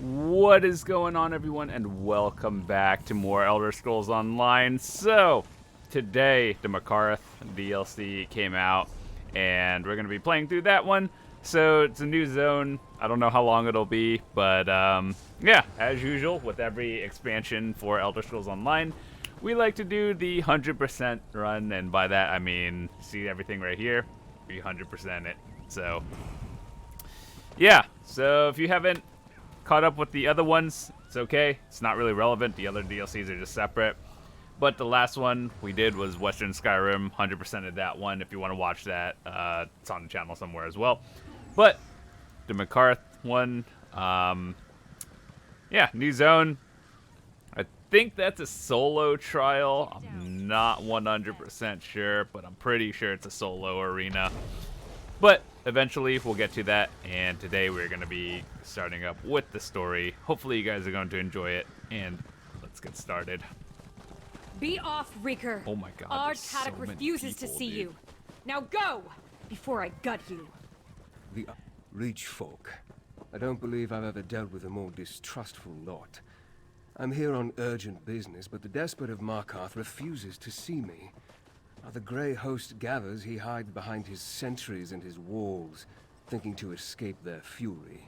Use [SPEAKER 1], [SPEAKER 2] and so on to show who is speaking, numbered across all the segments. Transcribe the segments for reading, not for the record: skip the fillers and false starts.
[SPEAKER 1] What is going on, everyone, and welcome back to more Elder Scrolls Online. So, today, the Markarth DLC came out, and we're going to be playing through that one. So, it's a new zone. I don't know how long it'll be, but yeah, as usual, with every expansion for Elder Scrolls Online, we like to do the 100% run, and by that, I mean, see everything right here? We 100% it. So, yeah, so if you haven't caught up with the other ones, it's okay. It's not really relevant. The other DLCs are just separate. But the last one we did was Western Skyrim. 100% of that one. If you want to watch that, it's on the channel somewhere as well. But the Markarth one, yeah, new zone. I think that's a solo trial. I'm not 100% sure, but I'm pretty sure it's a solo arena. But eventually we'll get to that, and today we're going to be starting up with the story. Hopefully you guys are going to enjoy it, and let's get started.
[SPEAKER 2] Be off, Reeker.
[SPEAKER 1] Oh my god,
[SPEAKER 2] Ard
[SPEAKER 1] there's so
[SPEAKER 2] Kaddock
[SPEAKER 1] many
[SPEAKER 2] refuses
[SPEAKER 1] people,
[SPEAKER 2] to see
[SPEAKER 1] dude.
[SPEAKER 2] you. Now go, before I gut you.
[SPEAKER 3] The Reach folk. I don't believe I've ever dealt with a more distrustful lot. I'm here on urgent business, but the despot of Markarth refuses to see me. While the Grey Host gathers, he hides behind his sentries and his walls, thinking to escape their fury.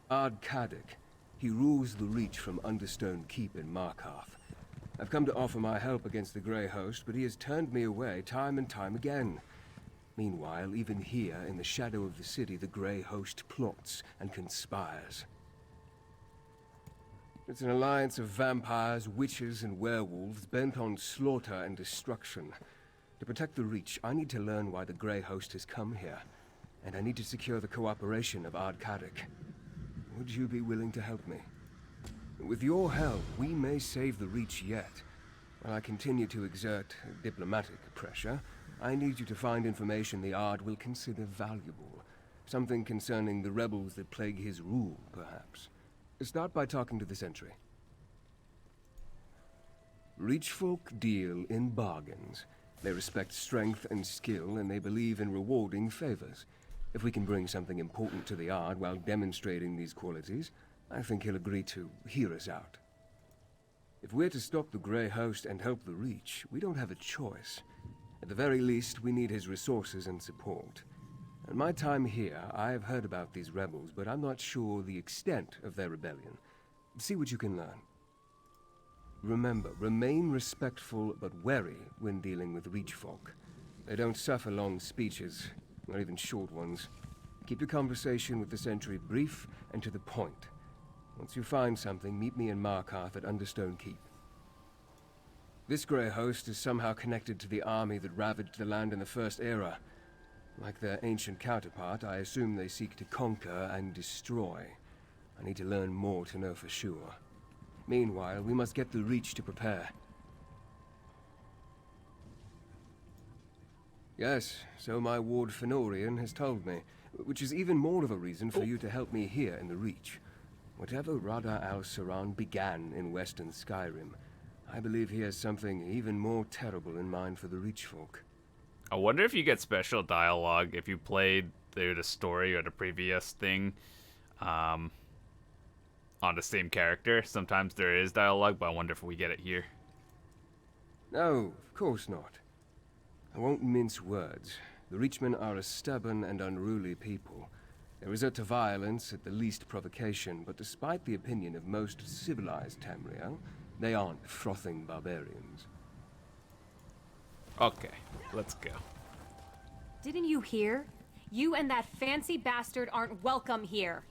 [SPEAKER 3] Ard Kaddock. He rules the Reach from Understone Keep in Markarth. I've come to offer my help against the Grey Host, but he has turned me away time and time again. Meanwhile, even here, in the shadow of the city, the Grey Host plots and conspires. It's an alliance of vampires, witches, and werewolves bent on slaughter and destruction. To protect the Reach, I need to learn why the Grey Host has come here, and I need to secure the cooperation of Ard Kaddock. Would you be willing to help me? With your help, we may save the Reach yet. While I continue to exert diplomatic pressure, I need you to find information the Ard will consider valuable. Something concerning the rebels that plague his rule, perhaps. Start by talking to the sentry. Reach folk deal in bargains. They respect strength and skill, and they believe in rewarding favors. If we can bring something important to the Ard while demonstrating these qualities, I think he'll agree to hear us out. If we're to stop the Grey Host and help the Reach, we don't have a choice. At the very least, we need his resources and support. In my time here, I have heard about these rebels, but I'm not sure the extent of their rebellion. See what you can learn. Remember, remain respectful but wary when dealing with Reach folk. They don't suffer long speeches, not even short ones. Keep your conversation with the sentry brief and to the point. Once you find something, meet me in Markarth at Understone Keep. This Grey Host is somehow connected to the army that ravaged the land in the First Era. Like their ancient counterpart, I assume they seek to conquer and destroy. I need to learn more to know for sure. Meanwhile, we must get the Reach to prepare. Yes, so my ward Fenorian has told me, which is even more of a reason for you to help me here in the Reach. Whatever Radha al-Saran began in Western Skyrim, I believe he has something even more terrible in mind for the Reach folk.
[SPEAKER 1] I wonder if you get special dialogue if you played through the story or the previous thing on the same character. Sometimes there is dialogue, but I wonder if we get it here.
[SPEAKER 3] No, of course not. I won't mince words. The Reachmen are a stubborn and unruly people. They resort to violence at the least provocation, but despite the opinion of most civilized Tamriel, they aren't frothing barbarians.
[SPEAKER 1] Okay, let's go.
[SPEAKER 2] Didn't you hear? You and that fancy bastard aren't welcome here.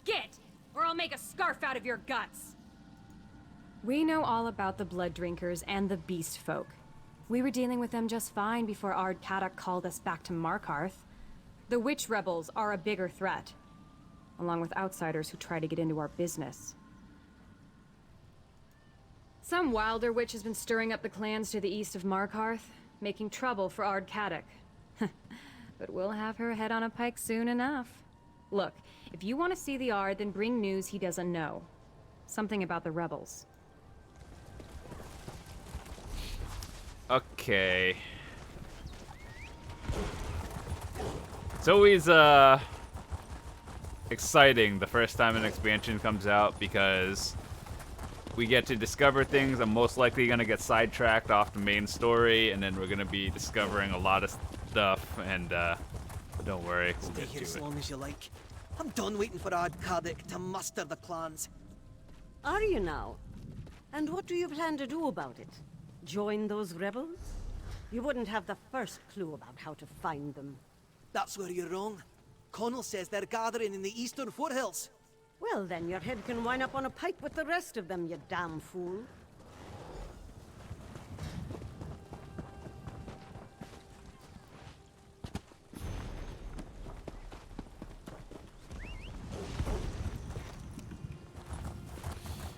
[SPEAKER 2] Get, or I'll make a scarf out of your guts. We know all about the blood drinkers and the beast folk. We were dealing with them just fine before Ard Kaddock called us back to Markarth. The witch rebels are a bigger threat, along with outsiders who try to get into our business. Some wilder witch has been stirring up the clans to the east of Markarth, making trouble for Ard Kaddock. But we'll have her head on a pike soon enough. Look, if you want to see the Ard, then bring news he doesn't know. Something about the rebels.
[SPEAKER 1] Okay. It's always exciting the first time an expansion comes out because we get to discover things. I'm most likely going to get sidetracked off the main story, and then we're going to be discovering a lot of stuff, and don't worry, we'll
[SPEAKER 4] Stay
[SPEAKER 1] get
[SPEAKER 4] here
[SPEAKER 1] to
[SPEAKER 4] as
[SPEAKER 1] it.
[SPEAKER 4] long as you like. I'm done waiting for Ardcardic to muster the clans.
[SPEAKER 5] Are you now? And what do you plan to do about it? Join those rebels? You wouldn't have the first clue about how to find them.
[SPEAKER 4] That's where you're wrong. Connell says they're gathering in the eastern foothills.
[SPEAKER 5] Well, then your head can wind up on a pike with the rest of them, you damn fool.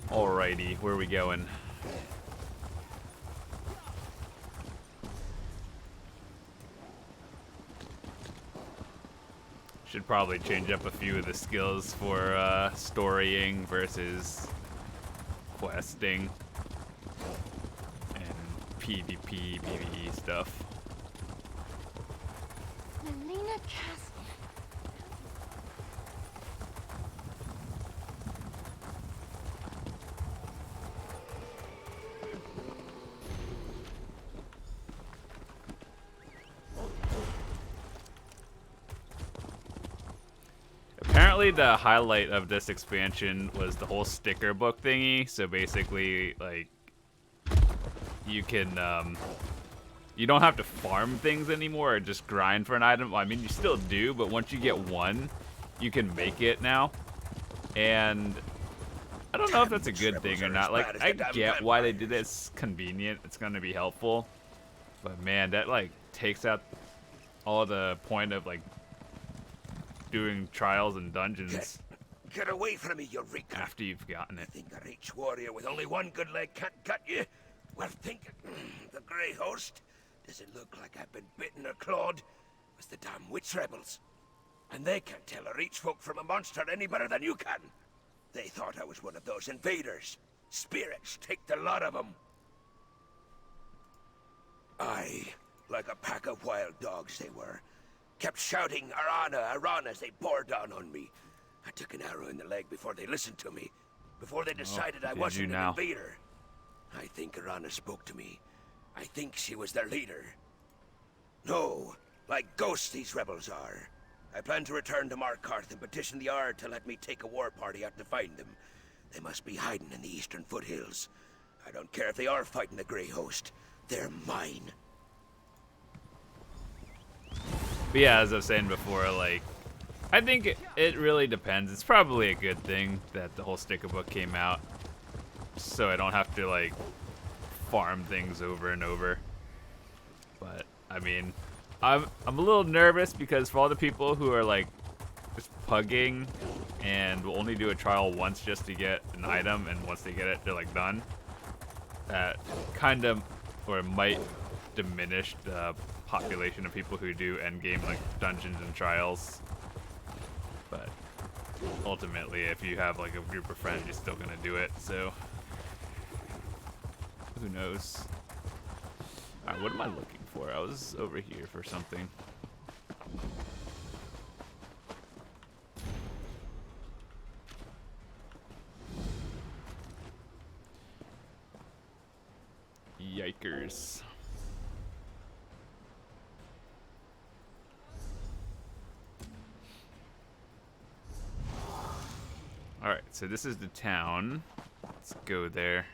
[SPEAKER 1] Alrighty, where are we going? Should probably change up a few of the skills for storying versus questing and PvP, PvE stuff.
[SPEAKER 2] Melina Castle.
[SPEAKER 1] Apparently the highlight of this expansion was the whole sticker book thingy. So basically, like, you can, you don't have to farm things anymore or just grind for an item. Well, I mean, you still do, but once you get one, you can make it now. And I don't know if that's a good thing or not. Like, I get why they did it. It's convenient. It's going to be helpful. But man, that, like, takes out all the point of, like, doing trials and dungeons.
[SPEAKER 6] Get away from me, Eureka!
[SPEAKER 1] After you've gotten it.
[SPEAKER 6] Think a reach warrior with only one good leg can't cut you? Well, think the Grey Host. Does it look like I've been bitten or clawed? It was the damn witch rebels. And they can't tell a reach folk from a monster any better than you can. They thought I was one of those invaders. Spirits, take the lot of them. Aye, like a pack of wild dogs they were. Kept shouting, Arana, Arana, as they bore down on me. I took an arrow in the leg before they listened to me. Before they decided I wasn't an invader. I think Arana spoke to me. I think she was their leader. No, like ghosts these rebels are. I plan to return to Markarth and petition the Ard to let me take a war party out to find them. They must be hiding in the eastern foothills. I don't care if they are fighting the Grey Host. They're mine.
[SPEAKER 1] But yeah, as I was saying before, like, I think it really depends. It's probably a good thing that the whole sticker book came out, so I don't have to, like, farm things over and over. But I mean, I'm a little nervous because for all the people who are, like, just pugging and will only do a trial once just to get an item, and once they get it, they're, like, done. That kind of, or might diminish the population of people who do endgame, like, dungeons and trials. But ultimately, if you have, like, a group of friends, you're still gonna do it, so who knows. Alright, what am I looking for? I was over here for something. Yikers. Alright, so this is the town. Let's go there.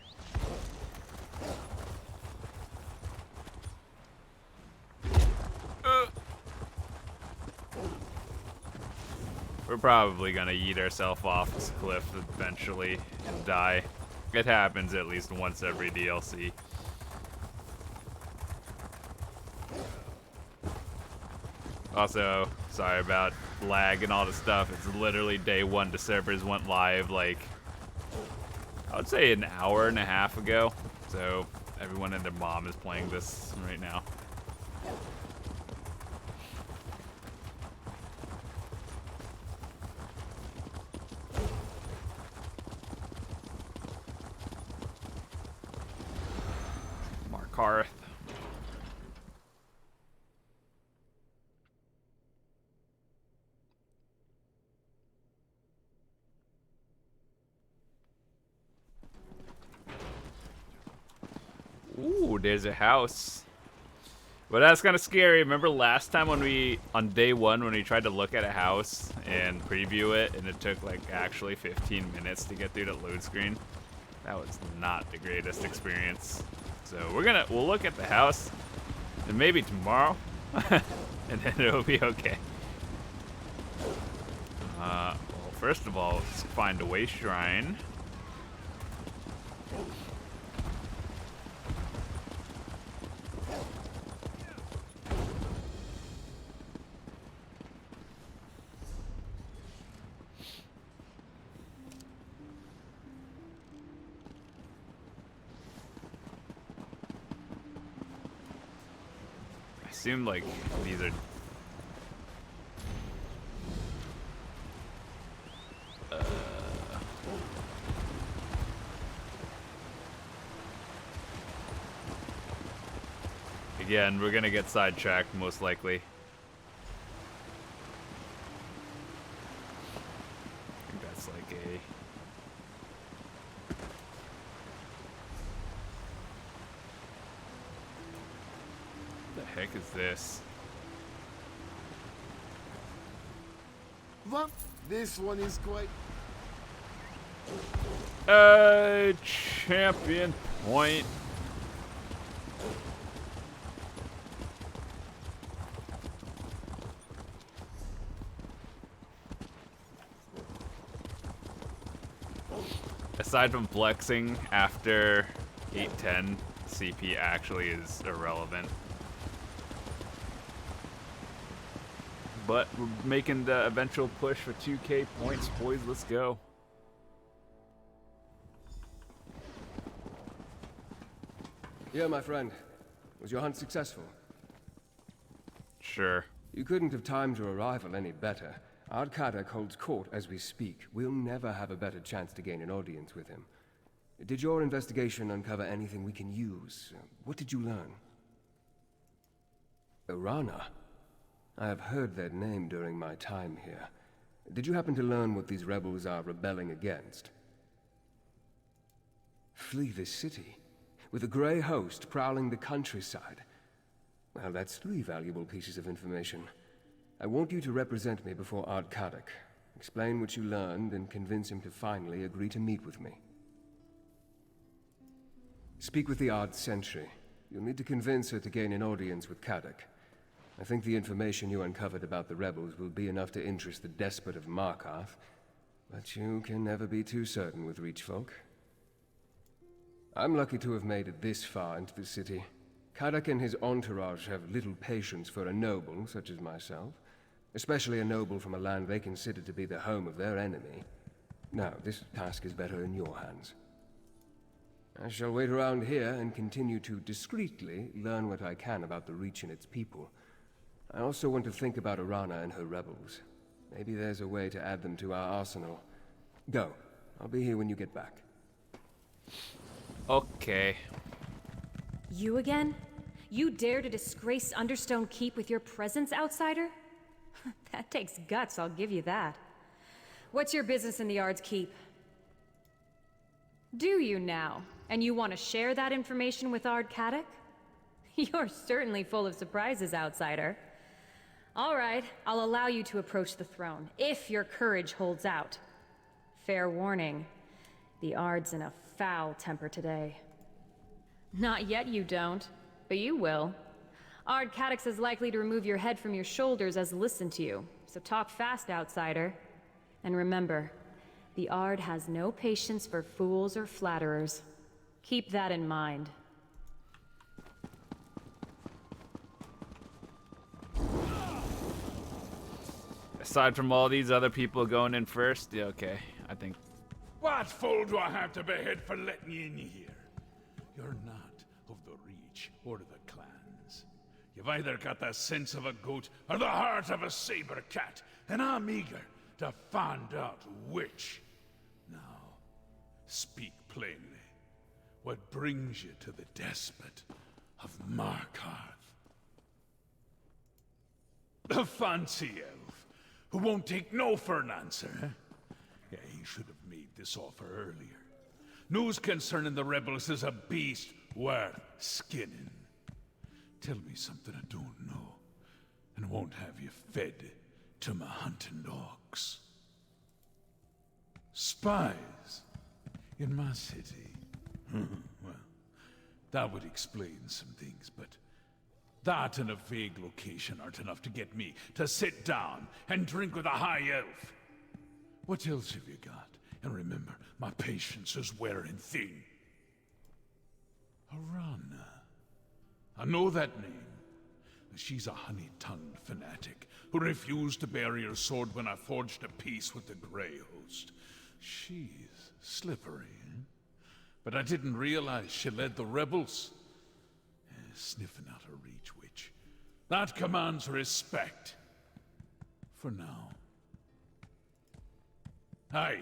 [SPEAKER 1] We're probably gonna yeet ourselves off this cliff eventually and die. It happens at least once every DLC. Also, sorry about lag and all the stuff. It's literally day one. The servers went live, like, I would say an hour and a half ago. So everyone and their mom is playing this right now. Markarth. Ooh, there's a house. But that's kind of scary. Remember last time on day one, when we tried to look at a house and preview it, and it took like actually 15 minutes to get through the load screen? That was not the greatest experience. So we'll look at the house, and maybe tomorrow, and then it'll be okay. Well, first of all, let's find a way shrine. I assume like these are again, we're gonna get sidetracked most likely. I think that's like a the heck is this?
[SPEAKER 7] Well, this one is quite...
[SPEAKER 1] Champion point. Aside from flexing after 810, CP actually is irrelevant. But we're making the eventual push for 2k points, boys. Let's go.
[SPEAKER 3] Yeah, my friend. Was your hunt successful?
[SPEAKER 1] Sure.
[SPEAKER 3] You couldn't have timed your arrival any better. Ardkadak holds court as we speak. We'll never have a better chance to gain an audience with him. Did your investigation uncover anything we can use? What did you learn? Arana? I have heard that name during my time here. Did you happen to learn what these rebels are rebelling against? Flee this city, with a grey host prowling the countryside. Well, that's 3 valuable pieces of information. I want you to represent me before Ardkadak. Explain what you learned and convince him to finally agree to meet with me. Speak with the Ard Sentry. You'll need to convince her to gain an audience with Kadak. I think the information you uncovered about the rebels will be enough to interest the despot of Markarth, but you can never be too certain with Reach folk. I'm lucky to have made it this far into the city. Kadak and his entourage have little patience for a noble such as myself, especially a noble from a land they consider to be the home of their enemy. Now, this task is better in your hands. I shall wait around here and continue to discreetly learn what I can about the Reach and its people. I also want to think about Arana and her rebels. Maybe there's a way to add them to our arsenal. Go. I'll be here when you get back.
[SPEAKER 1] Okay.
[SPEAKER 2] You again? You dare to disgrace Understone Keep with your presence, outsider? That takes guts, I'll give you that. What's your business in the Ard's Keep? Do you now? And you want to share that information with Ardkadak? You're certainly full of surprises, outsider. All right, I'll allow you to approach the throne, if your courage holds out. Fair warning, the Ard's in a foul temper today. Not yet you don't, but you will. Ardkadak's as likely to remove your head from your shoulders as listen to you, so talk fast, outsider. And remember, the Ard has no patience for fools or flatterers. Keep that in mind.
[SPEAKER 1] Aside from all these other people going in first, yeah, okay, I think.
[SPEAKER 8] What fool do I have to behead for letting you in here? You're not of the Reach or the clans. You've either got the sense of a goat or the heart of a saber cat, and I'm eager to find out which. Now, speak plainly. What brings you to the despot of Markarth? The fancy elf, who won't take no for an answer, eh? Yeah, he should have made this offer earlier. News concerning the rebels is a beast worth skinning. Tell me something I don't know, and won't have you fed to my hunting dogs. Spies in my city. Well, that would explain some things, but that and a vague location aren't enough to get me to sit down and drink with a high elf. What else have you got? And remember, my patience is wearing thin. Arana. I know that name. She's a honey-tongued fanatic who refused to bury her sword when I forged a peace with the Grey Host. She's slippery, eh? But I didn't realize she led the rebels. Sniffing out a reach witch. That commands respect. For now. Aye,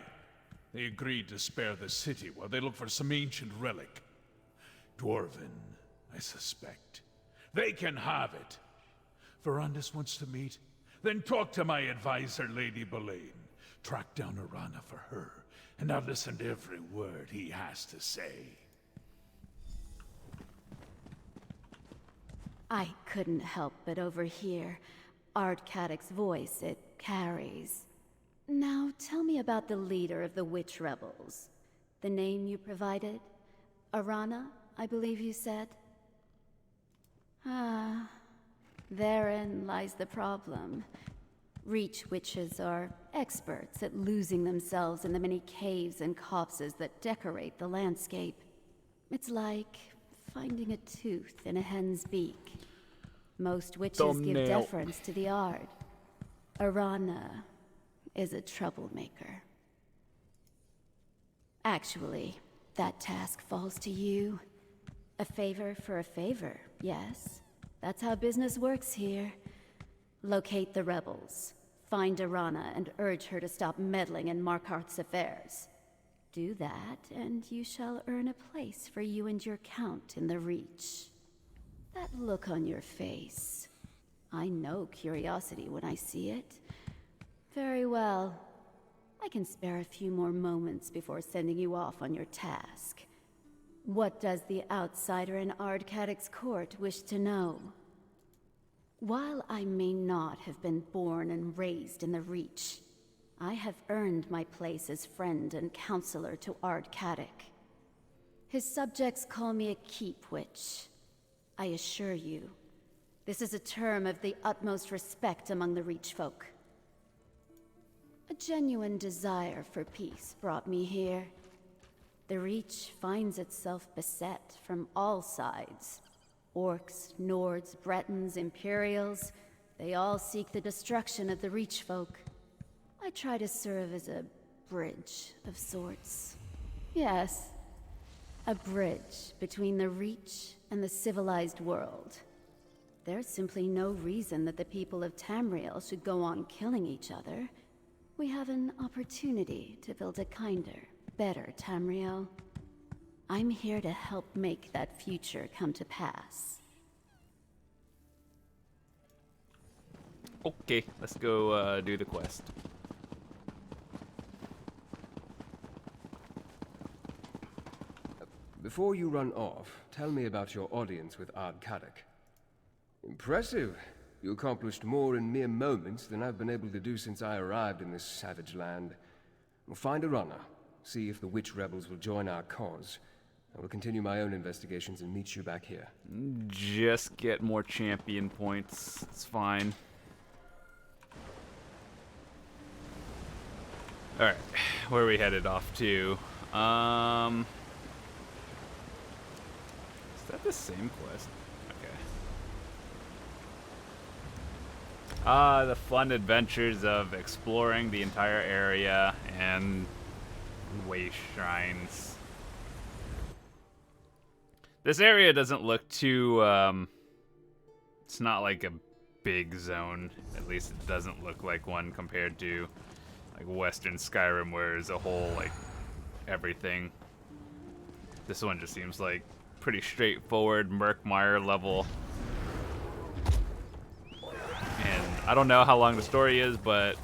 [SPEAKER 8] they agreed to spare the city while they look for some ancient relic. Dwarven, I suspect. They can have it. Verandis wants to meet? Then talk to my advisor, Lady Boleyn. Track down Arana for her, and I'll listen to every word he has to say.
[SPEAKER 9] I couldn't help but overhear Ardcadic's voice it carries. Now tell me about the leader of the witch rebels. The name you provided? Arana, I believe you said? Ah, therein lies the problem. Reach witches are experts at losing themselves in the many caves and copses that decorate the landscape. It's like finding a tooth in a hen's beak. Most witches give deference to the art. Arana is a troublemaker. Actually, that task falls to you. A favor for a favor, yes. That's how business works here. Locate the rebels, find Arana, and urge her to stop meddling in Markarth's affairs. Do that, and you shall earn a place for you and your count in the Reach. That look on your face. I know curiosity when I see it. Very well. I can spare a few more moments before sending you off on your task. What does the outsider in Ardcadic's court wish to know? While I may not have been born and raised in the Reach, I have earned my place as friend and counselor to Ardcadic. His subjects call me a keep witch. I assure you, this is a term of the utmost respect among the Reach folk. A genuine desire for peace brought me here. The Reach finds itself beset from all sides. Orcs, Nords, Bretons, Imperials, they all seek the destruction of the Reach folk. I try to serve as a bridge of sorts. Yes, a bridge between the Reach and the civilized world. There's simply no reason that the people of Tamriel should go on killing each other. We have an opportunity to build a kinder, better Tamriel. I'm here to help make that future come to pass.
[SPEAKER 1] Okay, let's go do the quest.
[SPEAKER 3] Before you run off, tell me about your audience with Ardcadic. Impressive. You accomplished more in mere moments than I've been able to do since I arrived in this savage land. We'll find Arana, see if the witch rebels will join our cause. I will continue my own investigations and meet you back here.
[SPEAKER 1] Just get more champion points. It's fine. Alright, where are we headed off to? Is that the same quest? Okay. The fun adventures of exploring the entire area and waste shrines. This area doesn't look too, it's not like a big zone. At least it doesn't look like one compared to like Western Skyrim, where there's a whole, like, everything. This one just seems like pretty straightforward Murkmire level. And I don't know how long the story is, but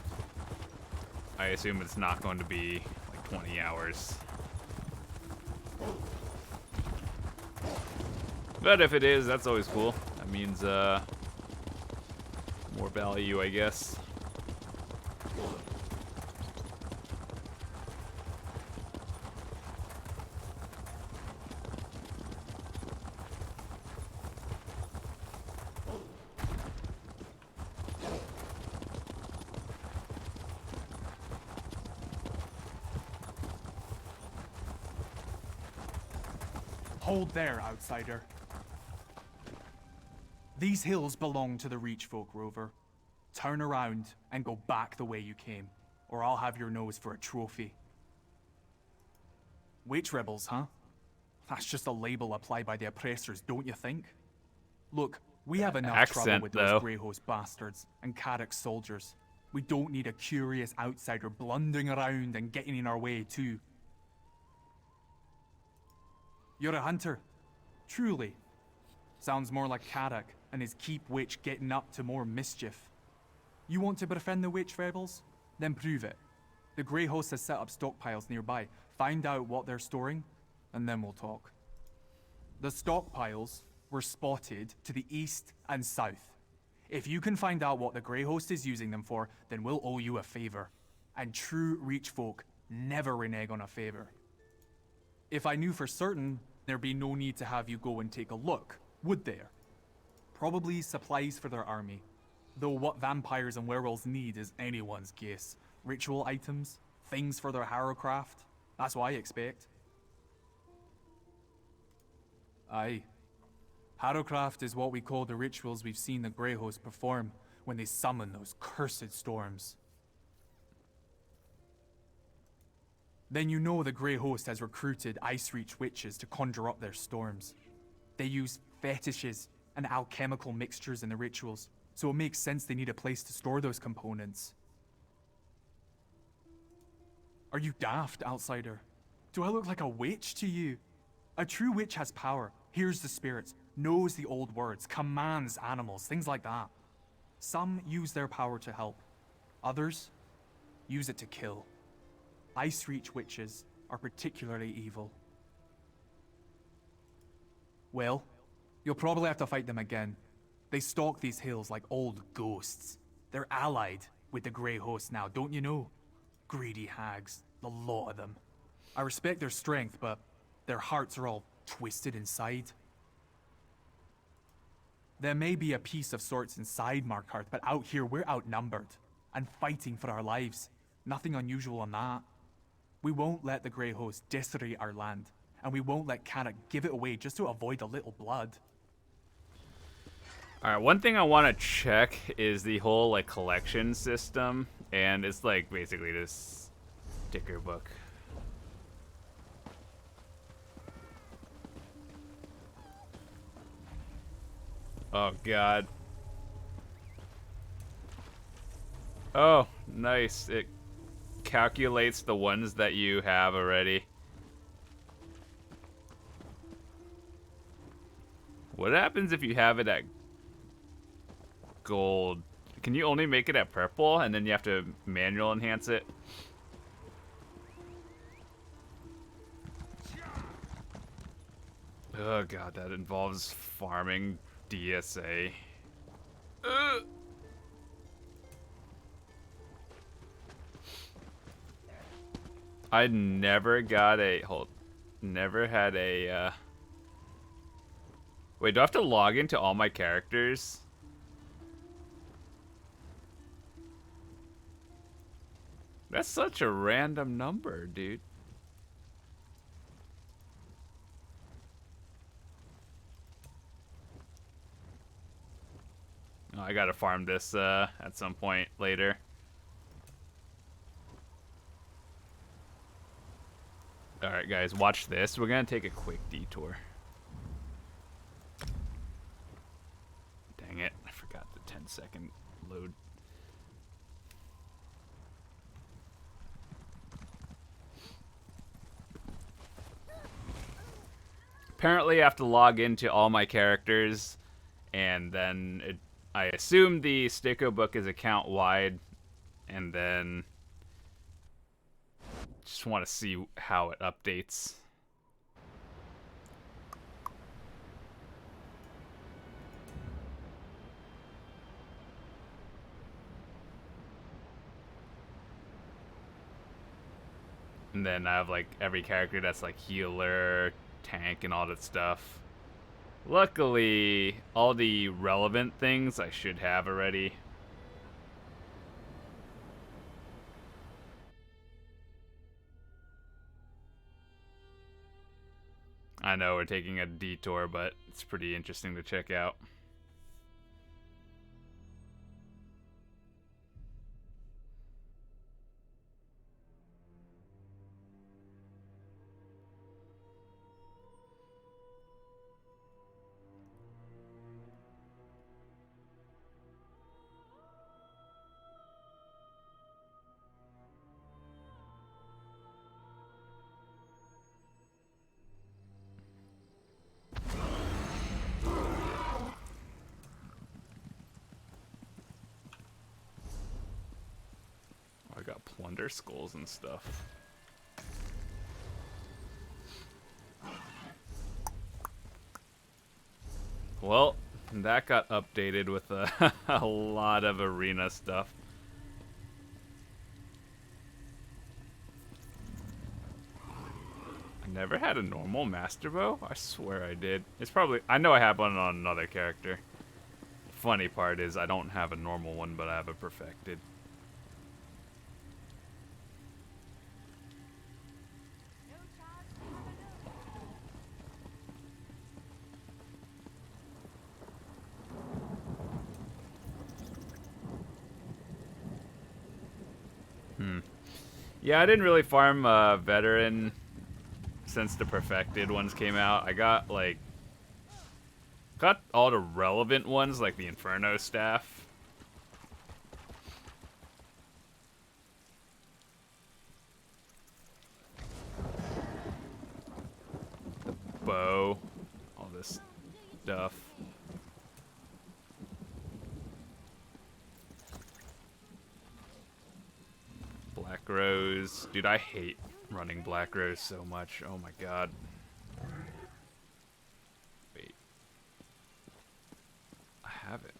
[SPEAKER 1] I assume it's not going to be like 20 hours. But if it is, that's always cool. That means more value, I guess.
[SPEAKER 10] Hold there, outsider. These hills belong to the Reach folk, Rover. Turn around and go back the way you came, or I'll have your nose for a trophy. Witch rebels, huh? That's just a label applied by the oppressors, don't you think? Look, we have enough trouble with those Grey Host bastards and Carrick's soldiers. We don't need a curious outsider blundering around and getting in our way, too. You're a hunter. Truly. Sounds more like Carrick and his keep witch getting up to more mischief. You want to befriend the witch rebels? Then prove it. The Grey Host has set up stockpiles nearby. Find out what they're storing, and then we'll talk. The stockpiles were spotted to the east and south. If you can find out what the Grey Host is using them for, then we'll owe you a favor. And true Reach folk never renege on a favor. If I knew for certain, there'd be no need to have you go and take a look, would there? Probably supplies for their army. Though what vampires and werewolves need is anyone's guess. Ritual items, things for their harrowcraft. That's what I expect. Aye. Harrowcraft is what we call the rituals we've seen the Grey Host perform when they summon those cursed storms. Then you know the Grey Host has recruited Ice Reach witches to conjure up their storms. They use fetishes and alchemical mixtures in the rituals, so it makes sense they need a place to store those components. Are you daft, outsider? Do I look like a witch to you? A true witch has power, hears the spirits, knows the old words, commands animals, things like that. Some use their power to help. Others use it to kill. Ice Reach witches are particularly evil. Well, you'll probably have to fight them again. They stalk these hills like old ghosts. They're allied with the Grey Host now, don't you know? Greedy hags, the lot of them. I respect their strength, but their hearts are all twisted inside. There may be a peace of sorts inside Markarth, but out here we're outnumbered and fighting for our lives. Nothing unusual on that. We won't let the Grey Host disarray our land, and we won't let Carrick give it away just to avoid a little blood.
[SPEAKER 1] Alright, one thing I want to check is the whole, like, collection system, and it's, like, basically this sticker book. Oh, God. Oh, nice. It calculates the ones that you have already. What happens if you have it at gold? Can you only make it at purple and then you have to manual enhance it? Oh god, that involves farming DSA. Ugh. I never got a never had a wait, do I have to log into all my characters? That's such a random number, dude. Oh, I gotta farm this at some point later. Alright guys, watch this. We're gonna take a quick detour. Dang it, I forgot the 10-second load. Apparently I have to log into all my characters, and then I assume the sticker book is account wide, and then just want to see how it updates. And then I have like every character that's like healer, tank, and all that stuff. Luckily, all the relevant things I should have already. I know we're taking a detour, but it's pretty interesting to check out. I got plunder skulls and stuff. Well, that got updated with a lot of arena stuff. I never had a normal master bow? I swear I did. It's probably... I know I have one on another character. Funny part is I don't have a normal one, but I have a perfected. Yeah, I didn't really farm veteran since the perfected ones came out. I got all the relevant ones, like the Inferno staff. The bow, all this stuff. Black Rose. Dude, I hate running Black Rose so much. Oh my god. Wait. I have it.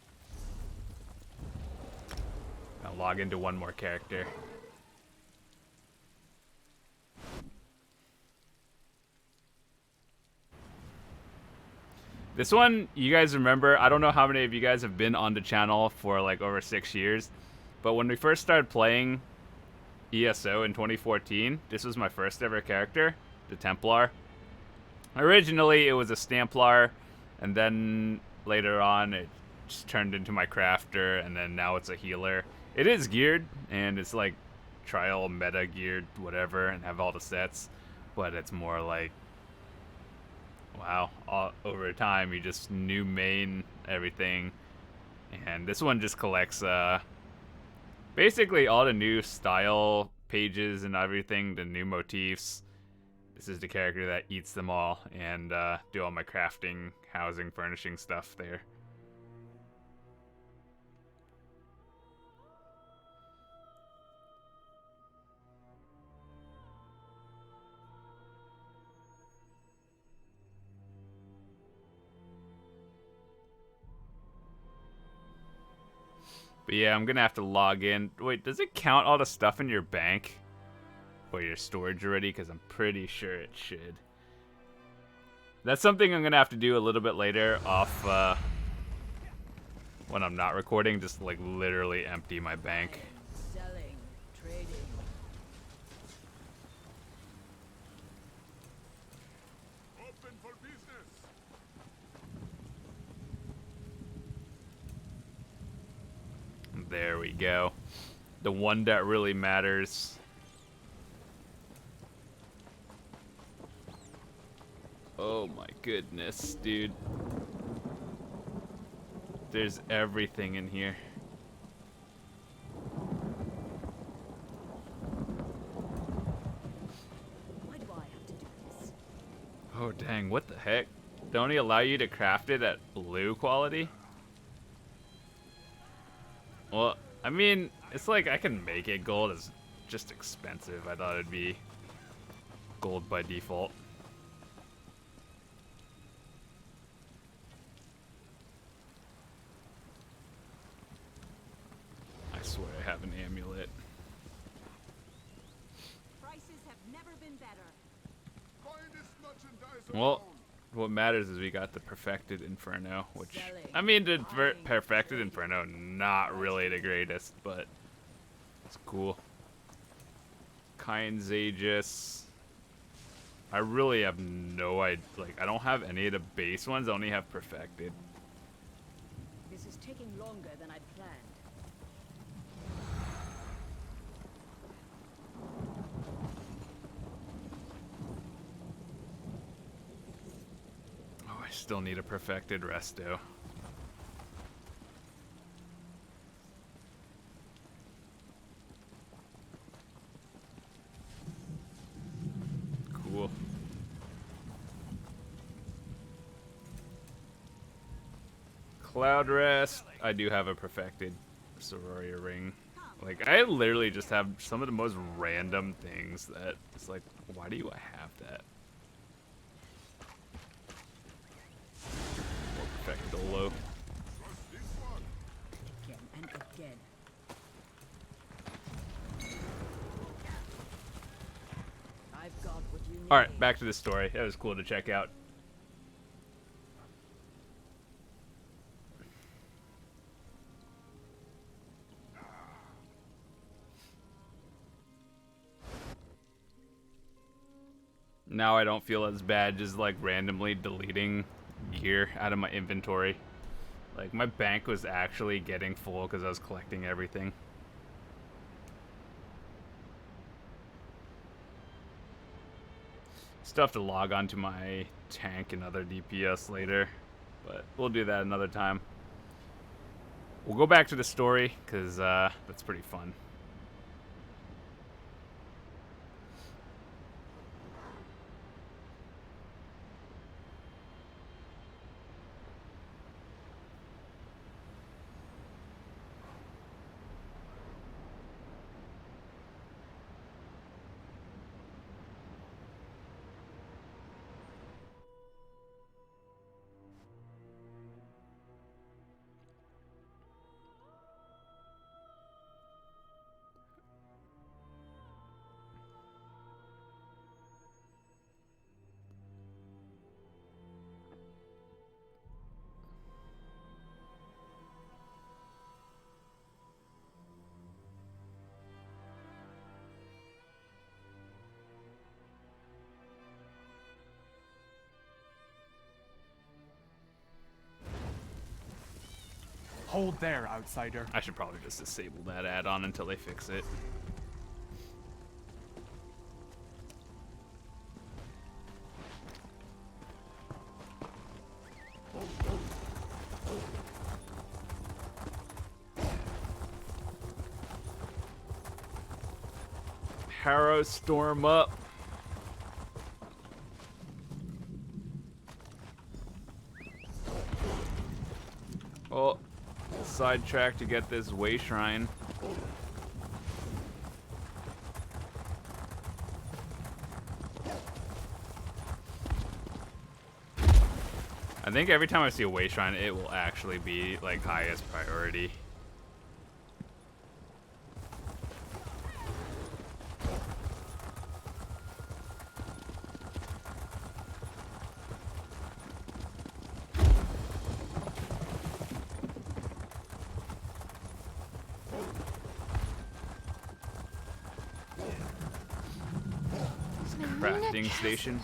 [SPEAKER 1] I'll log into one more character. This one, you guys remember, I don't know how many of you guys have been on the channel for like over 6 years, but when we first started playing ESO in 2014, this was my first ever character, the Templar. Originally, it was a Stamplar, and then later on, it just turned into my crafter, and then now it's a healer. It is geared, and it's like trial meta geared, whatever, and have all the sets, but it's more like, wow, over time, you just new main everything, and this one just collects, basically all the new style pages and everything, the new motifs. This is the character that eats them all, and do all my crafting, housing, furnishing stuff there. But yeah, I'm gonna have to log in. Wait, does it count all the stuff in your bank? Or your storage already? Because I'm pretty sure it should. That's something I'm gonna have to do a little bit later off when I'm not recording. Just like literally empty my bank.
[SPEAKER 11] Selling, trading.
[SPEAKER 8] Open for business.
[SPEAKER 1] There we go. The one that really matters. Oh my goodness, dude. There's everything in here.
[SPEAKER 11] Why do I have to do this?
[SPEAKER 1] Oh dang, what the heck? They only allow you to craft it at blue quality? Well, I mean, it's like I can make it gold. It's just expensive. I thought it'd be gold by default. I swear I have an amulet.
[SPEAKER 11] Prices have never
[SPEAKER 1] Well, what matters is we got the perfected Inferno, which, I mean, the perfected Inferno, not really the greatest, but it's cool. Kyne's Aegis. I really have no idea. Like, I don't have any of the base ones. I only have perfected.
[SPEAKER 11] This is taking longer than I'd planned.
[SPEAKER 1] Oh, I still need a perfected resto. Cool. Cloud Rest. I do have a perfected Sororia ring. Like, I literally just have some of the most random things that it's like, why do I have that? More perfected Olo.
[SPEAKER 11] Again and again. I've got what you need.
[SPEAKER 1] Alright, back to the story. It was cool to check out. Now I don't feel as bad just like randomly deleting gear out of my inventory. Like, my bank was actually getting full because I was collecting everything. Still have to log onto my tank and other DPS later, but we'll do that another time. We'll go back to the story because that's pretty fun.
[SPEAKER 10] Hold there, outsider.
[SPEAKER 1] I should probably just disable that add-on until they fix it. Harrow storm up. Oh, sidetrack to get this way shrine. I think every time I see a way shrine, it will actually be like highest priority. Crafting station.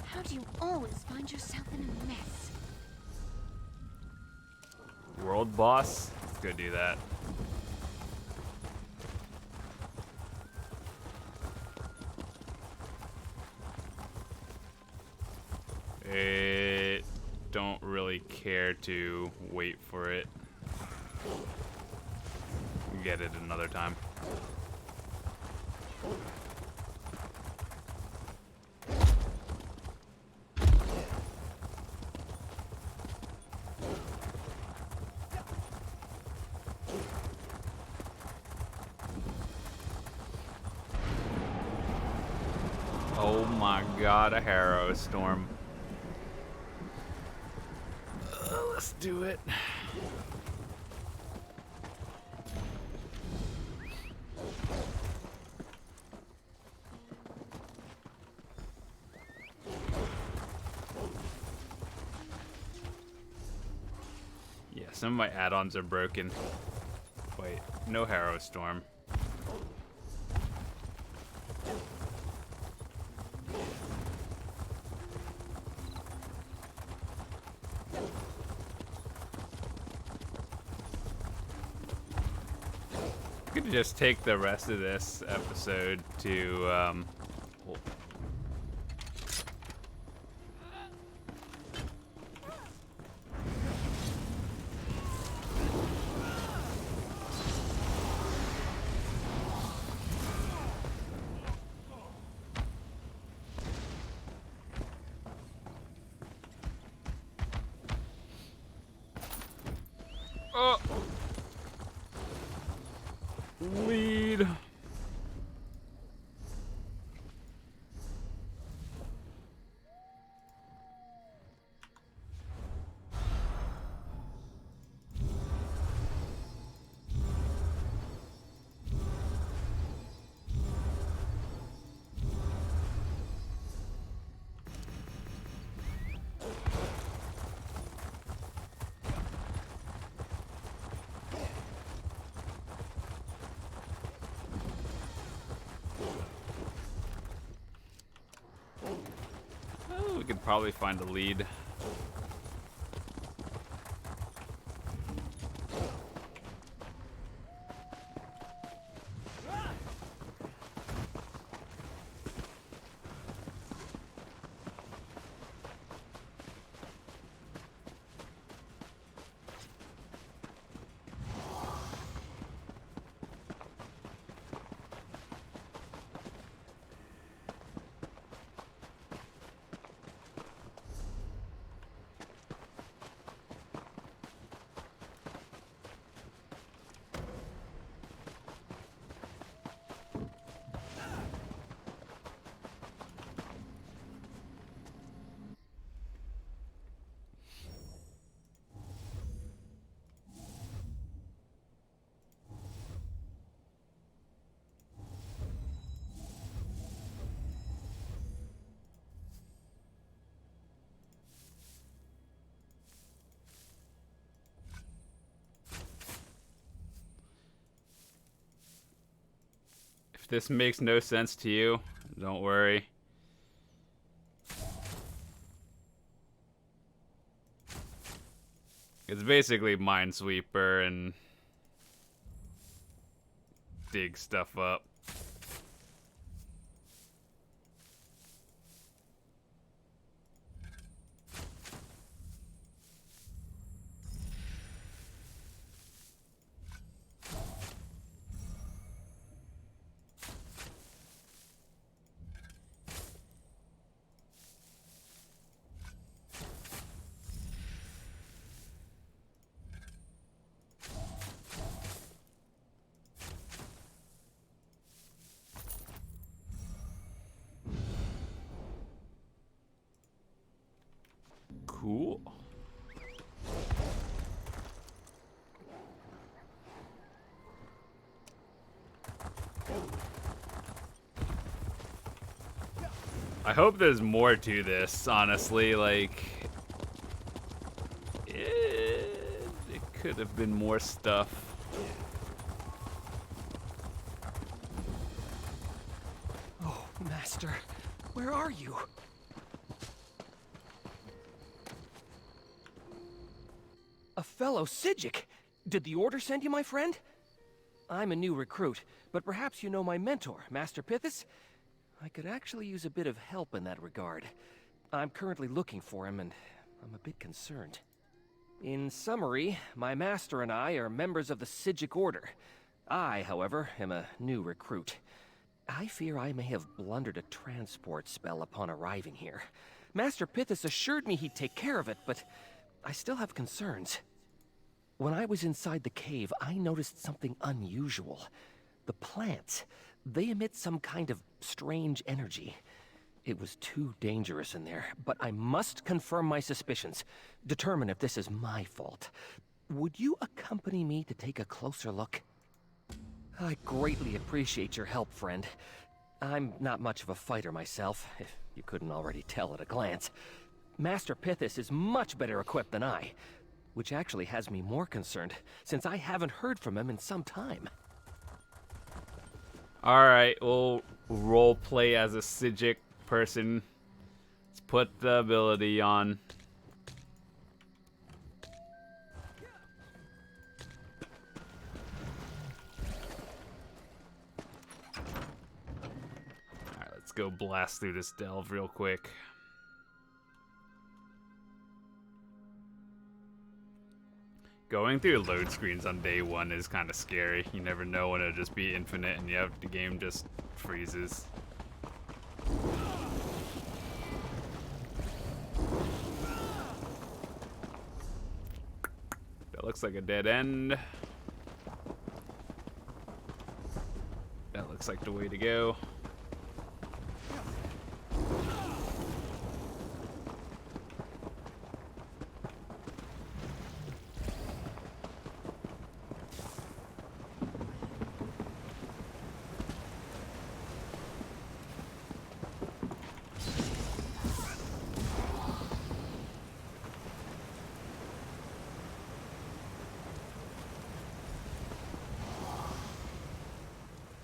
[SPEAKER 12] How do you always find yourself in a mess?
[SPEAKER 1] World boss? Let's go do that. Don't really care to wait for it. Get it another time. Oh my god, a Harrow storm. Let's do it. some of my add-ons are broken. Wait, no Harrow Storm. I could just take the rest of this episode to, lead. Oh, we could probably find a lead. If this makes no sense to you, don't worry. It's basically Minesweeper and dig stuff up. Cool. I hope there's more to this, honestly. Like, it could have been more stuff.
[SPEAKER 13] Oh, Master, where are you? A fellow Psijic. Did the Order send you, my friend? I'm a new recruit, but perhaps you know my mentor, Master Pithis? I could actually use a bit of help in that regard. I'm currently looking for him, and I'm a bit concerned. In summary, my master and I are members of the Psijic Order. I, however, am a new recruit. I fear I may have blundered a transport spell upon arriving here. Master Pithis assured me he'd take care of it, but I still have concerns. When I was inside the cave, I noticed something unusual. The plants, they emit some kind of strange energy. It was too dangerous in there, but I must confirm my suspicions, determine if this is my fault. Would you accompany me to take a closer look? I greatly appreciate your help, friend. I'm not much of a fighter myself, if you couldn't already tell at a glance. Master Pithis is much better equipped than I. which actually has me more concerned, since I haven't heard from him in some time.
[SPEAKER 1] Alright, we'll role play as a Psijic person. Let's put the ability on. Alright, let's go blast through this delve real quick. Going through load screens on day one is kind of scary. You never know when it'll just be infinite and the game just freezes. That looks like a dead end. That looks like the way to go.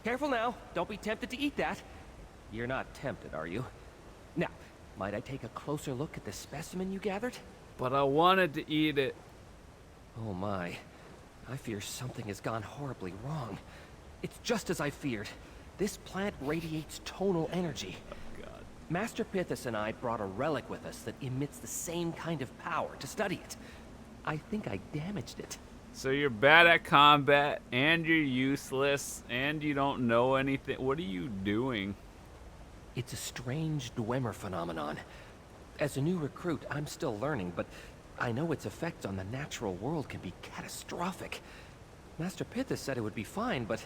[SPEAKER 13] Careful now, don't be tempted to eat that. You're not tempted, are you? Now, might I take a closer look at the specimen you gathered?
[SPEAKER 1] But I wanted to eat it.
[SPEAKER 13] Oh my. I fear something has gone horribly wrong. It's just as I feared. This plant radiates tonal energy.
[SPEAKER 1] Oh god.
[SPEAKER 13] Master Pithis and I brought a relic with us that emits the same kind of power to study it. I think I damaged it.
[SPEAKER 1] So you're bad at combat, and you're useless, and you don't know anything. What are you doing?
[SPEAKER 13] It's a strange Dwemer phenomenon. As a new recruit, I'm still learning, but I know its effects on the natural world can be catastrophic. Master Pithis said it would be fine, but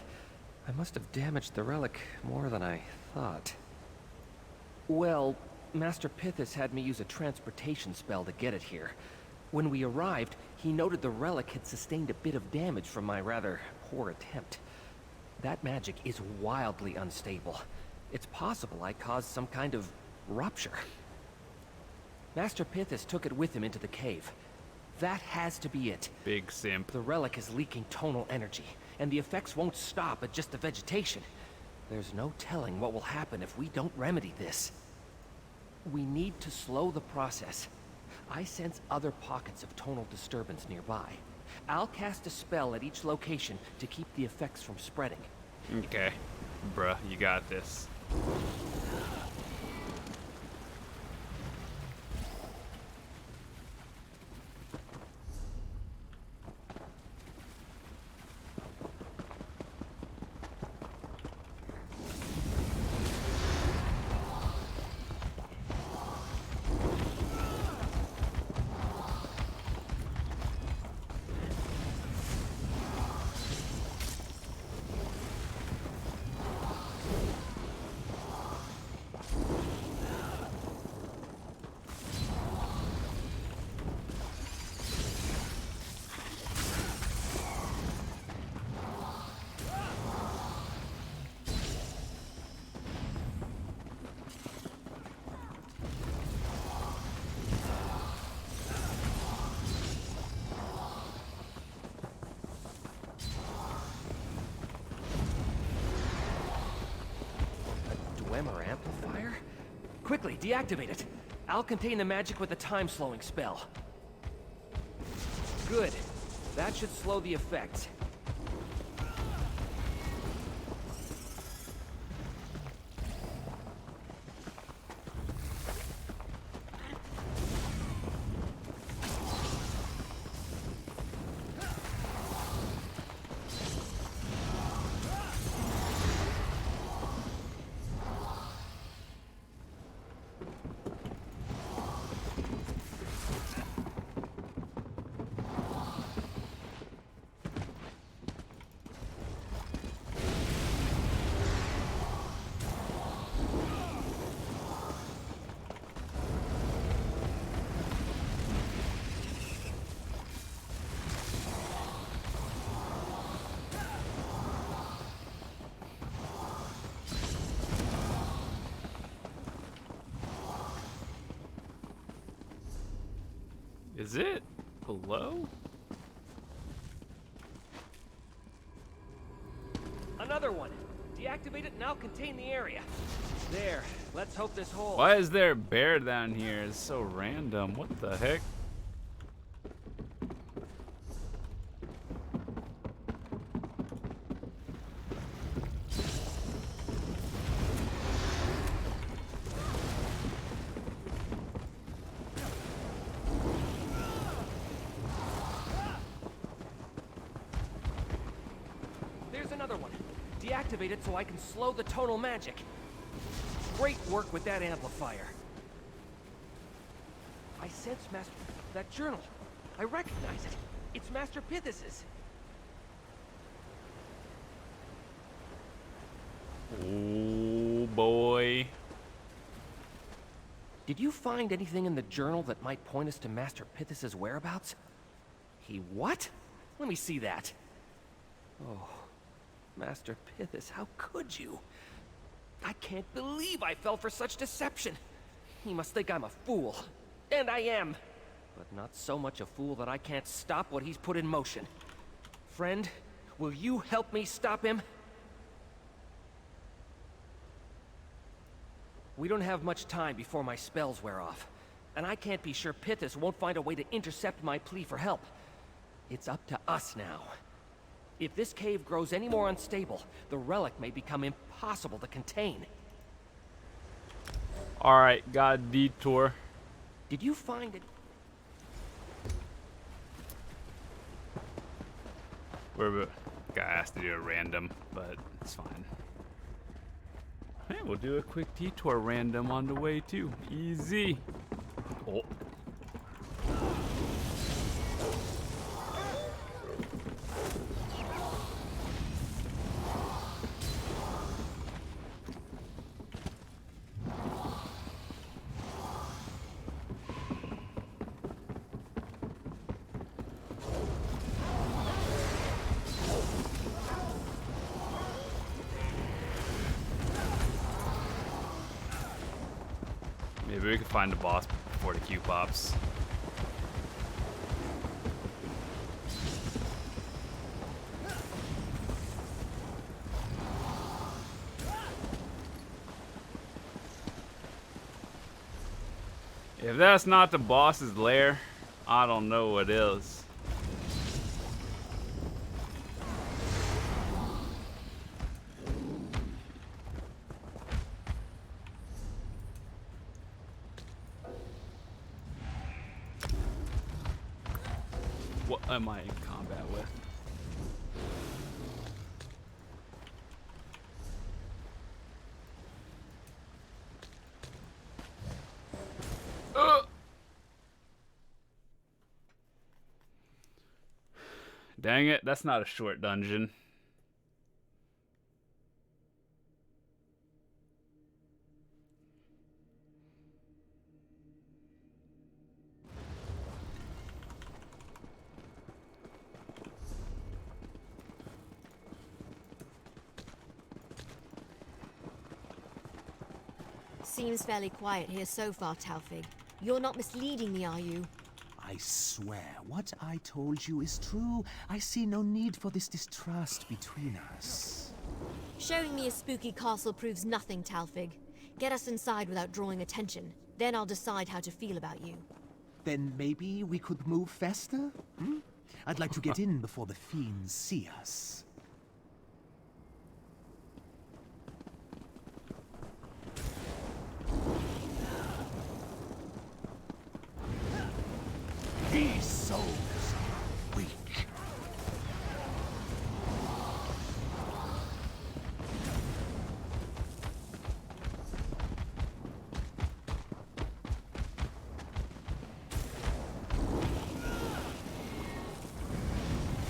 [SPEAKER 13] I must have damaged the relic more than I thought. Well, Master Pithis had me use a transportation spell to get it here. When we arrived, he noted the relic had sustained a bit of damage from my rather poor attempt. That magic is wildly unstable. It's possible I caused some kind of rupture. Master Pithis took it with him into the cave. That has to be it.
[SPEAKER 1] Big simp.
[SPEAKER 13] The relic is leaking tonal energy, and the effects won't stop at just the vegetation. There's no telling what will happen if we don't remedy this. We need to slow the process. I sense other pockets of tonal disturbance nearby. I'll cast a spell at each location to keep the effects from spreading.
[SPEAKER 1] Okay. Bruh, you got this.
[SPEAKER 13] Dwemer amplifier? Quickly, deactivate it. I'll contain the magic with the time-slowing spell. Good. That should slow the effects.
[SPEAKER 1] Is it? below?
[SPEAKER 13] Another one. Deactivate it and I'll contain the area. There. Let's hope this holds.
[SPEAKER 1] Why is there a bear down here? It's so random. What the heck?
[SPEAKER 13] There's another one. Deactivate it so I can slow the tonal magic. Great work with that amplifier. I sense that journal. I recognize it. It's Master Pithys's.
[SPEAKER 1] Oh boy.
[SPEAKER 13] Did you find anything in the journal that might point us to Master Pithys's whereabouts? He what? Let me see that. Oh, Master Pithys, how could you? I can't believe I fell for such deception. He must think I'm a fool. And I am. But not so much a fool that I can't stop what he's put in motion. Friend, will you help me stop him? We don't have much time before my spells wear off. And I can't be sure Pithys won't find a way to intercept my plea for help. It's up to us now. If this cave grows any more unstable, the relic may become impossible to contain.
[SPEAKER 1] Alright, got a detour.
[SPEAKER 13] Did you find it?
[SPEAKER 1] We're got asked to do a random, but it's fine. Hey, we'll do a quick detour random on the way too. Easy. Oh. Maybe we can find the boss before the Q pops. If that's not the boss's lair, I don't know what is. What am I in combat with? Dang it, that's not a short dungeon.
[SPEAKER 14] Seems fairly quiet here so far, Talfig. You're not misleading me, are you?
[SPEAKER 15] I swear, what I told you is true. I see no need for this distrust between us.
[SPEAKER 14] Showing me a spooky castle proves nothing, Talfig. Get us inside without drawing attention. Then I'll decide how to feel about you.
[SPEAKER 15] Then maybe we could move faster? Hmm? I'd like to get in before the fiends see us.
[SPEAKER 6] These souls are weak.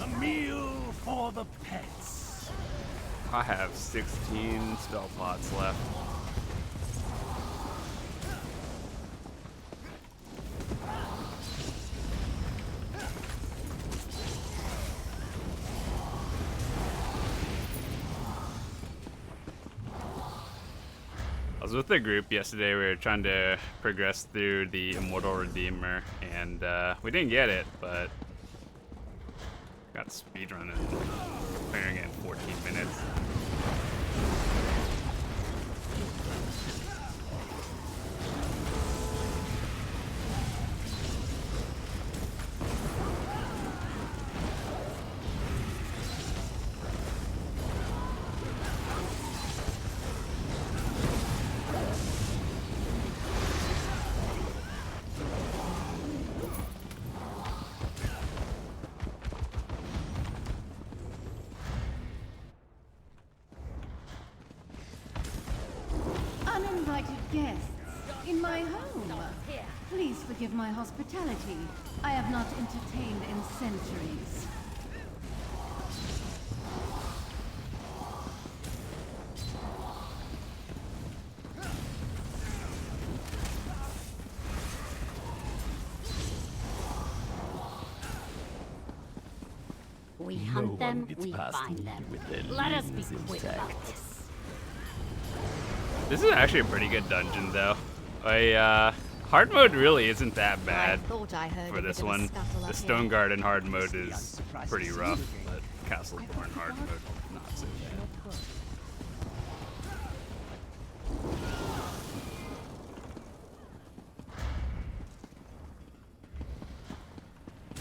[SPEAKER 15] A meal for the pets.
[SPEAKER 1] I have 16 spell slots left. was with the group yesterday. We were trying to progress through the Immortal Redeemer, and we didn't get it, but got speedrunning, clearing it in 14 minutes.
[SPEAKER 16] Uninvited guests in my home. Please forgive my hospitality. I have not entertained in centuries.
[SPEAKER 9] We hunt them, we find them. Let us be quick about this.
[SPEAKER 1] This is actually a pretty good dungeon, though. Hard mode really isn't that bad for this one. The Stone Garden hard mode is pretty rough, but Castleborn hard mode not so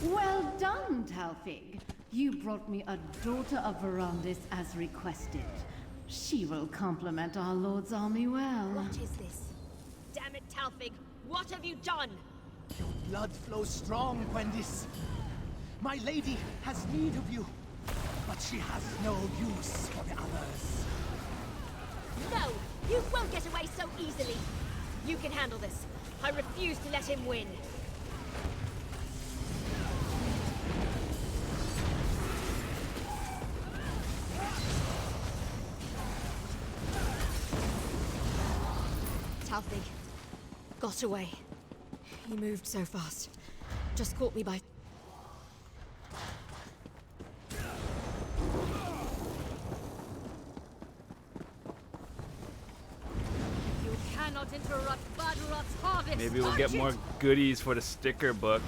[SPEAKER 1] bad.
[SPEAKER 16] Well done, Talfig. You brought me a daughter of Verandis as requested. She will complement our Lord's army well.
[SPEAKER 14] What is this? Damn it, Talfig! What have you done?
[SPEAKER 15] Your blood flows strong, Gwendis. My lady has need of you, but she has no use for the others.
[SPEAKER 14] No! You won't get away so easily! You can handle this. I refuse to let him win. Talfig got away. He moved so fast. Just caught me by...
[SPEAKER 2] You cannot interrupt Badurot's harvest.
[SPEAKER 1] Maybe we'll get more goodies for the sticker book.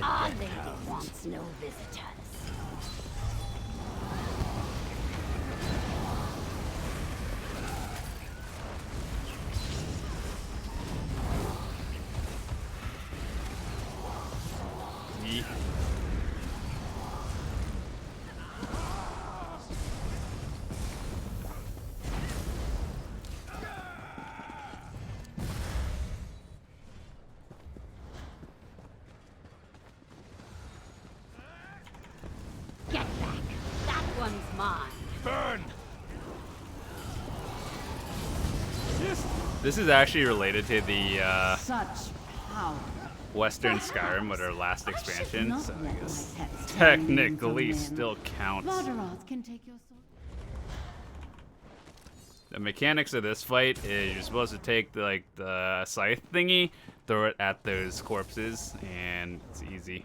[SPEAKER 9] Our lady wants no visitors.
[SPEAKER 1] Yeet.
[SPEAKER 9] Get back. That one's mine.
[SPEAKER 8] Burn!
[SPEAKER 1] This is actually related to the
[SPEAKER 16] Such power.
[SPEAKER 1] Western Skyrim with our last expansion,
[SPEAKER 16] Not
[SPEAKER 1] so I
[SPEAKER 16] let
[SPEAKER 1] guess
[SPEAKER 16] my pets
[SPEAKER 1] technically
[SPEAKER 16] turn
[SPEAKER 1] still counts.
[SPEAKER 16] Vodaroth can take your sword.
[SPEAKER 1] The mechanics of this fight is you're supposed to take the scythe thingy, throw it at those corpses, and it's easy.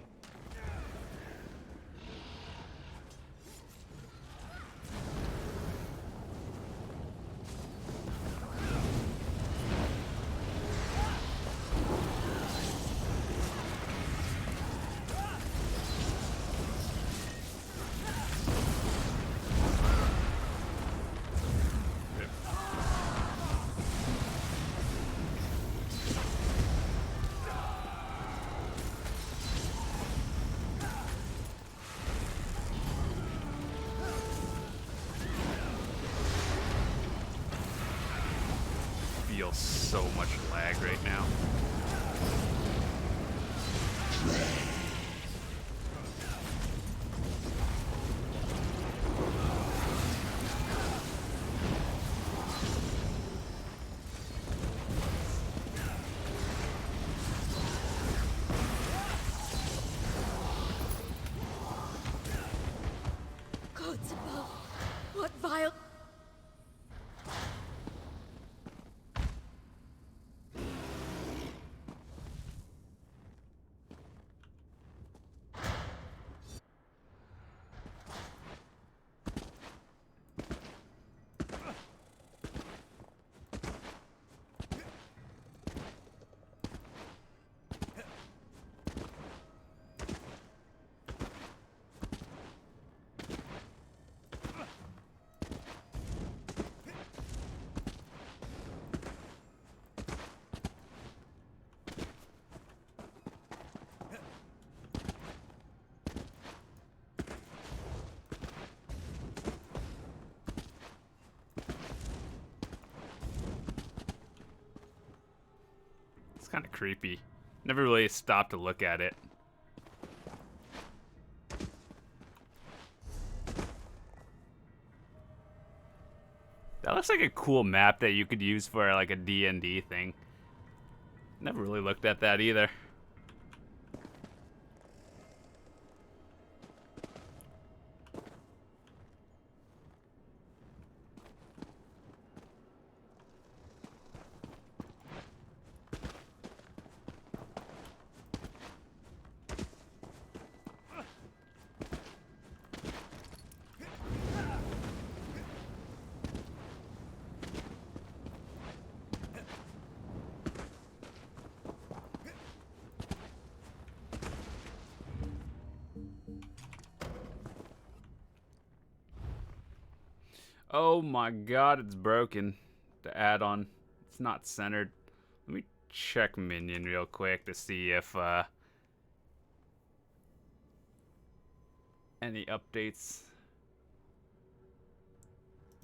[SPEAKER 1] Feel so much lag right now.
[SPEAKER 14] Gods above! What vile...
[SPEAKER 1] kind of creepy. Never really stopped to look at it. That looks like a cool map that you could use for like a D&D thing. Never really looked at that either. Oh my god, it's broken. The add-on. It's not centered. Let me check Minion real quick to see if any updates.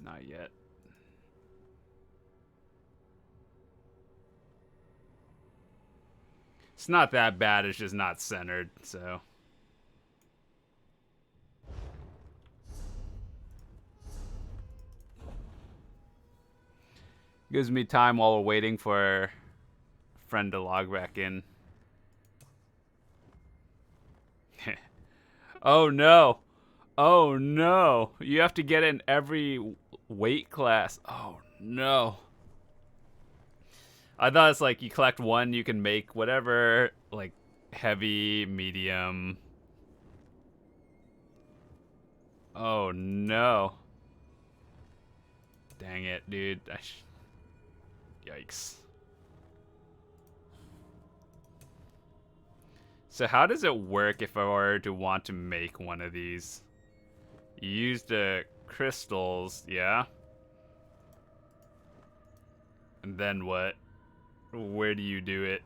[SPEAKER 1] Not yet. It's not that bad, it's just not centered, so. Gives me time while we're waiting for a friend to log back in. Oh no. Oh no. You have to get in every weight class. Oh no. I thought it's like you collect one, you can make whatever, like heavy, medium. Oh no. Dang it, dude. Yikes. So how does it work if I were to want to make one of these? You use the crystals, yeah? And then what? Where do you do it?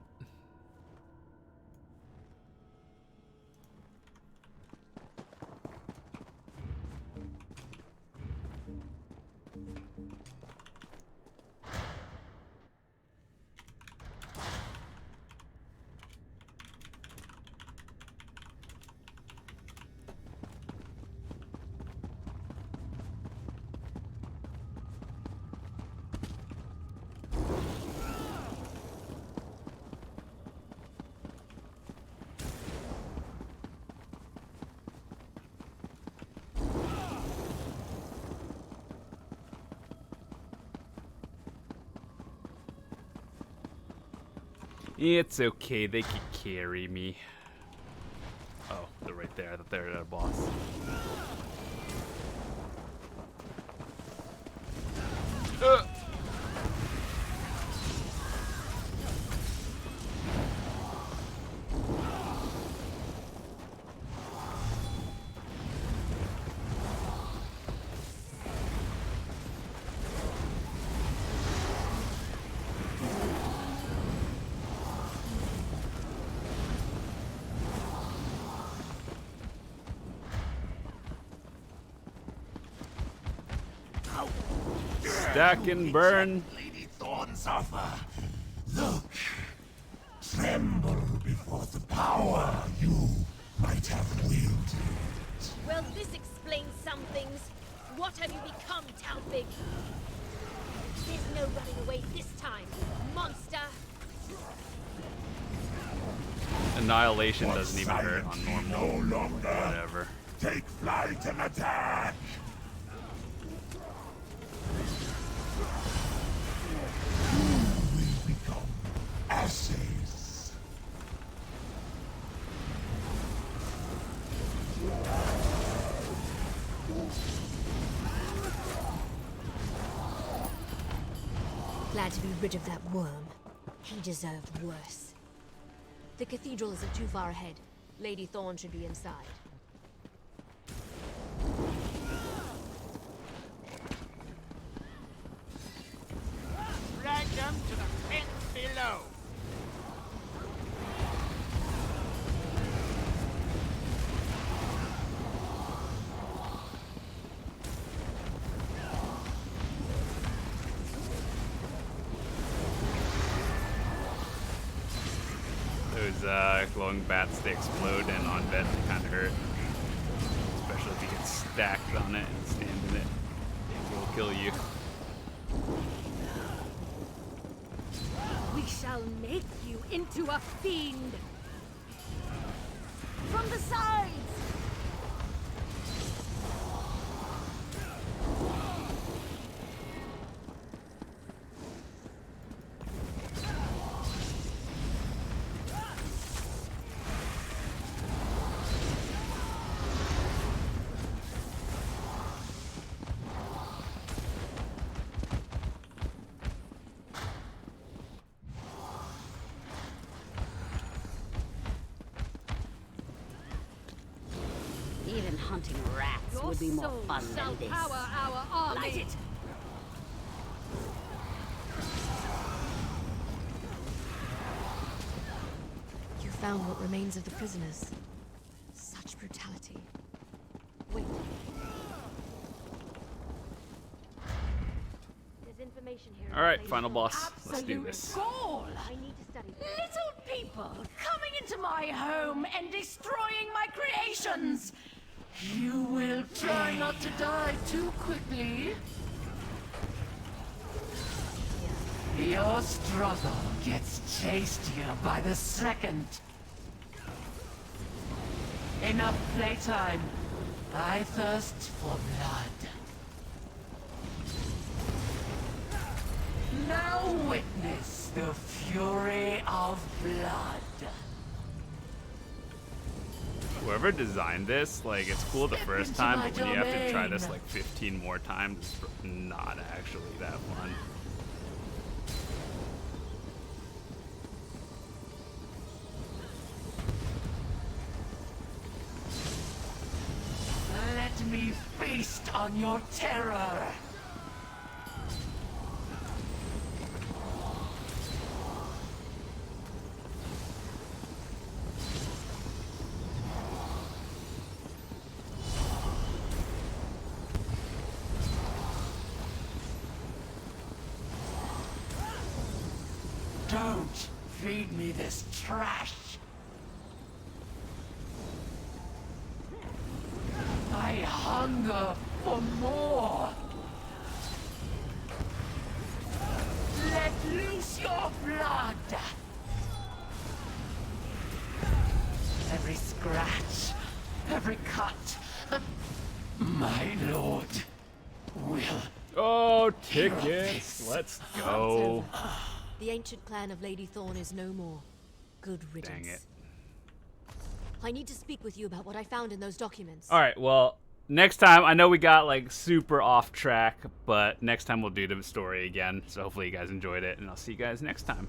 [SPEAKER 1] It's okay, they can carry me. Oh, they're right there. I thought they were a boss. Stack and burn.
[SPEAKER 15] Lady Thorn's offer. Look. Tremble before the power you might have wielded.
[SPEAKER 14] Well, this explains some things. What have you become, Talfig? There's no running away this time, monster!
[SPEAKER 1] Annihilation doesn't even hurt on normal.
[SPEAKER 15] No longer.
[SPEAKER 1] Whatever.
[SPEAKER 15] Take flight and attack! You will become ashes.
[SPEAKER 14] Glad to be rid of that worm. He deserved worse. The cathedral isn't too far ahead. Lady Thorn should be inside.
[SPEAKER 15] Drag them to the pit below.
[SPEAKER 1] glowing bats, they explode, and on beds they kind of hurt. Especially if you get stacked on it and stand in it. It will kill you.
[SPEAKER 2] We shall make you into a fiend! From the sides!
[SPEAKER 5] Even hunting rats would be more fun than this.
[SPEAKER 2] Power our army.
[SPEAKER 5] Light it!
[SPEAKER 14] You found what remains of the prisoners. Such brutality. Wait.
[SPEAKER 2] There's information here.
[SPEAKER 1] All right, final boss. Let's do
[SPEAKER 16] Absolute
[SPEAKER 1] this.
[SPEAKER 16] gall!
[SPEAKER 2] I need to study.
[SPEAKER 16] Little people coming into my home and destroying my creations! You will try not to die too quickly. Your struggle gets tastier by the second. Enough playtime. I thirst for blood. Now witness the fury of blood.
[SPEAKER 1] Whoever designed this, like, it's cool the first time, but when you have to try this like 15 more times, it's not actually that fun.
[SPEAKER 16] Let me feast on your terror. Don't feed me this trash. I hunger for more. Let loose your blood. Every scratch, every cut, my lord will.
[SPEAKER 1] Oh, tickets! Let's go.
[SPEAKER 14] The ancient clan of Lady Thorn is no more. Good riddance.
[SPEAKER 1] Dang it.
[SPEAKER 14] I need to speak with you about what I found in those documents.
[SPEAKER 1] All right, well, next time, I know we got like super off track, but next time we'll do the story again. So hopefully you guys enjoyed it, and I'll see you guys next time.